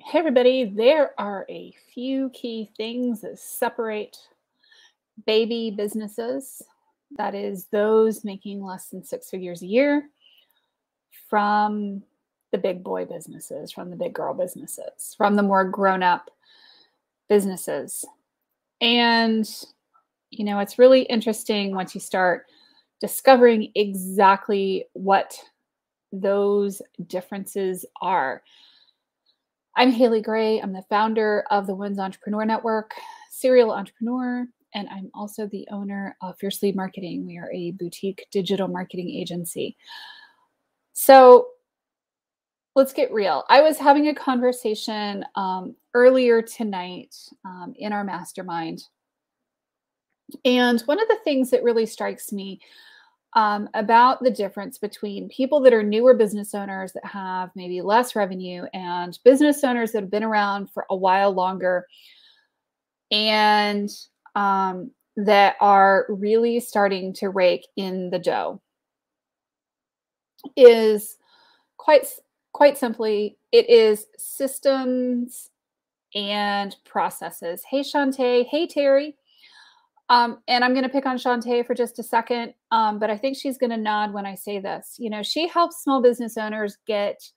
Hey, everybody, there are a few key things that separate baby businesses, that is, those making less than six figures a year, from the big boy businesses, from the big girl businesses, from the more grown up businesses. And, it's really interesting once you start discovering exactly what those differences are. I'm Haley Gray. I'm the founder of the Women's Entrepreneur Network, serial entrepreneur, and I'm also the owner of Fiercely Marketing. We are a boutique digital marketing agency. So let's get real. I was having a conversation earlier tonight in our mastermind. And one of the things that really strikes me about the difference between people that are newer business owners that have maybe less revenue and business owners that have been around for a while longer and that are really starting to rake in the dough is quite simply, it is systems and processes. Hey, Shantae. Hey, Terry. And I'm going to pick on Shantae for just a second, but I think she's going to nod when I say this. She helps small business owners get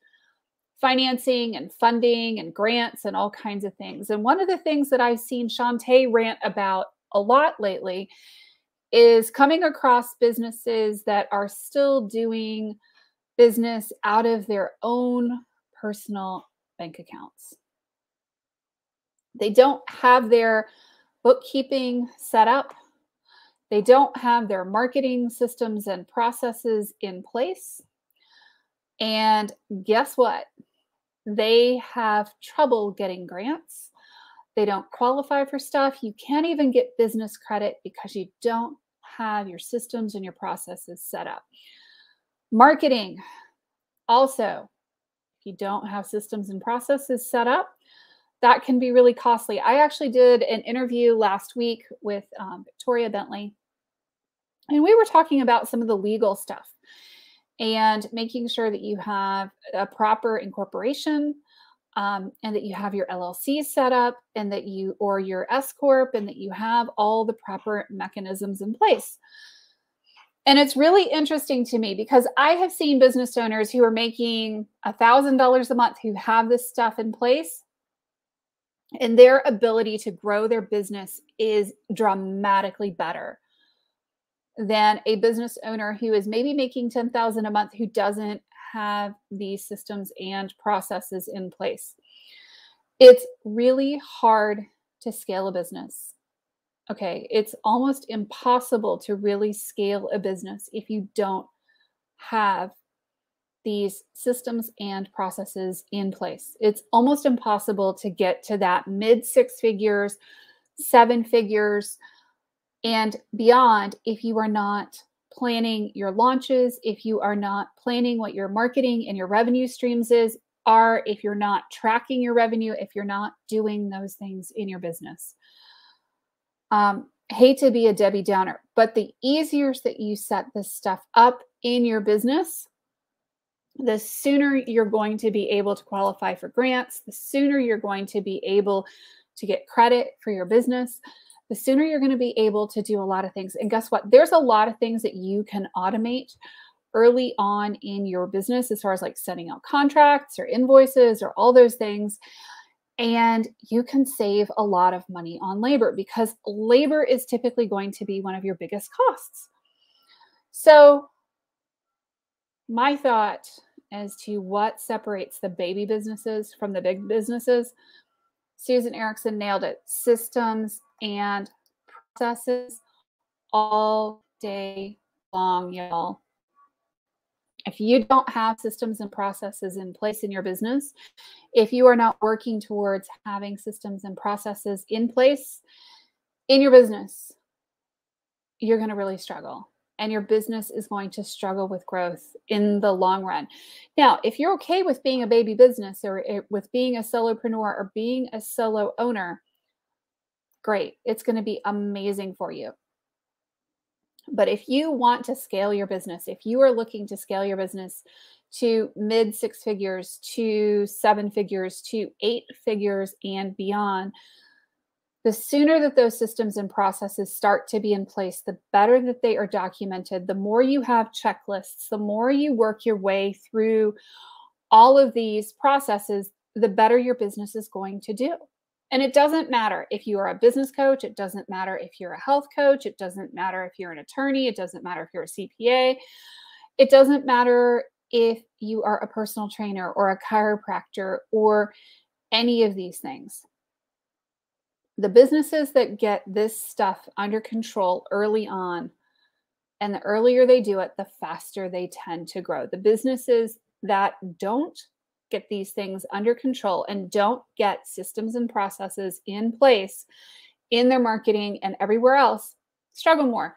financing and funding and grants and all kinds of things. And one of the things that I've seen Shantae rant about a lot lately is coming across businesses that are still doing business out of their own personal bank accounts. They don't have their bookkeeping set up. They don't have their marketing systems and processes in place. And guess what? They have trouble getting grants. They don't qualify for stuff. You can't even get business credit because you don't have your systems and your processes set up. Marketing, also, if you don't have systems and processes set up, that can be really costly. I actually did an interview last week with Victoria Bentley, and we were talking about some of the legal stuff and making sure that you have a proper incorporation and that you have your LLC set up and that or your S Corp, and that you have all the proper mechanisms in place. And it's really interesting to me because I have seen business owners who are making $1,000 a month who have this stuff in place, and their ability to grow their business is dramatically better than a business owner who is maybe making $10,000 a month who doesn't have these systems and processes in place. It's really hard to scale a business. Okay, it's almost impossible to really scale a business if you don't have these systems and processes in place. It's almost impossible to get to that mid six figures, seven figures, and beyond if you are not planning your launches, if you are not planning what your marketing and your revenue streams are, if you're not tracking your revenue, if you're not doing those things in your business. Hate to be a Debbie Downer, but the easier that you set this stuff up in your business, the sooner you're going to be able to qualify for grants, the sooner you're going to be able to get credit for your business, the sooner you're going to be able to do a lot of things. And guess what? There's a lot of things that you can automate early on in your business as far as like sending out contracts or invoices or all those things. And you can save a lot of money on labor because labor is typically going to be one of your biggest costs. So my thought as to what separates the baby businesses from the big businesses, Susan Erickson nailed it. Systems and processes all day long, y'all. If you don't have systems and processes in place in your business, if you are not working towards having systems and processes in place in your business, you're going to really struggle. And your business is going to struggle with growth in the long run. Now, if you're okay with being a baby business or with being a solopreneur or being a solo owner, great. It's going to be amazing for you. But if you want to scale your business, if you are looking to scale your business to mid six figures, to seven figures, to eight figures and beyond, the sooner that those systems and processes start to be in place, the better that they are documented, the more you have checklists, the more you work your way through all of these processes, the better your business is going to do. And it doesn't matter if you are a business coach, it doesn't matter if you're a health coach, it doesn't matter if you're an attorney, it doesn't matter if you're a CPA, it doesn't matter if you are a personal trainer or a chiropractor or any of these things. The businesses that get this stuff under control early on, and the earlier they do it, the faster they tend to grow. The businesses that don't get these things under control and don't get systems and processes in place in their marketing and everywhere else struggle more.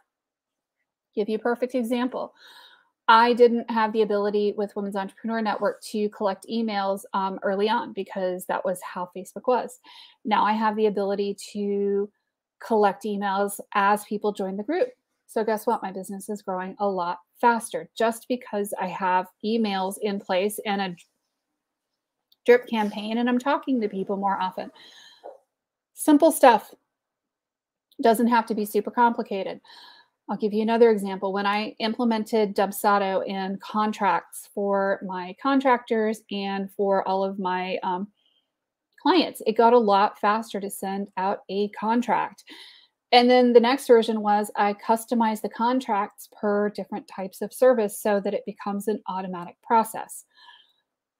Give you a perfect example. I didn't have the ability with Women's Entrepreneur Network to collect emails early on because that was how Facebook was. Now I have the ability to collect emails as people join the group. So guess what? My business is growing a lot faster just because I have emails in place and a drip campaign and I'm talking to people more often. Simple stuff. Doesn't have to be super complicated. I'll give you another example. When I implemented Dubsado in contracts for my contractors and for all of my clients, it got a lot faster to send out a contract. And then the next version was I customized the contracts per different types of service so that it becomes an automatic process.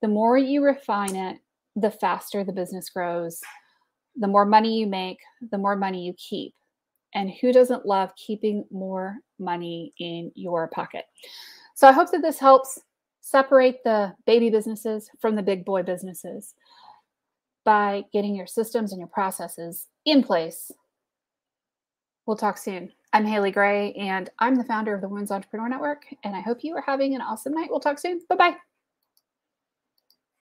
The more you refine it, the faster the business grows. The more money you make, the more money you keep. And who doesn't love keeping more money in your pocket? So I hope that this helps separate the baby businesses from the big boy businesses by getting your systems and your processes in place. We'll talk soon. I'm Haley Gray, and I'm the founder of the Women's Entrepreneur Network, and I hope you are having an awesome night. We'll talk soon. Bye-bye.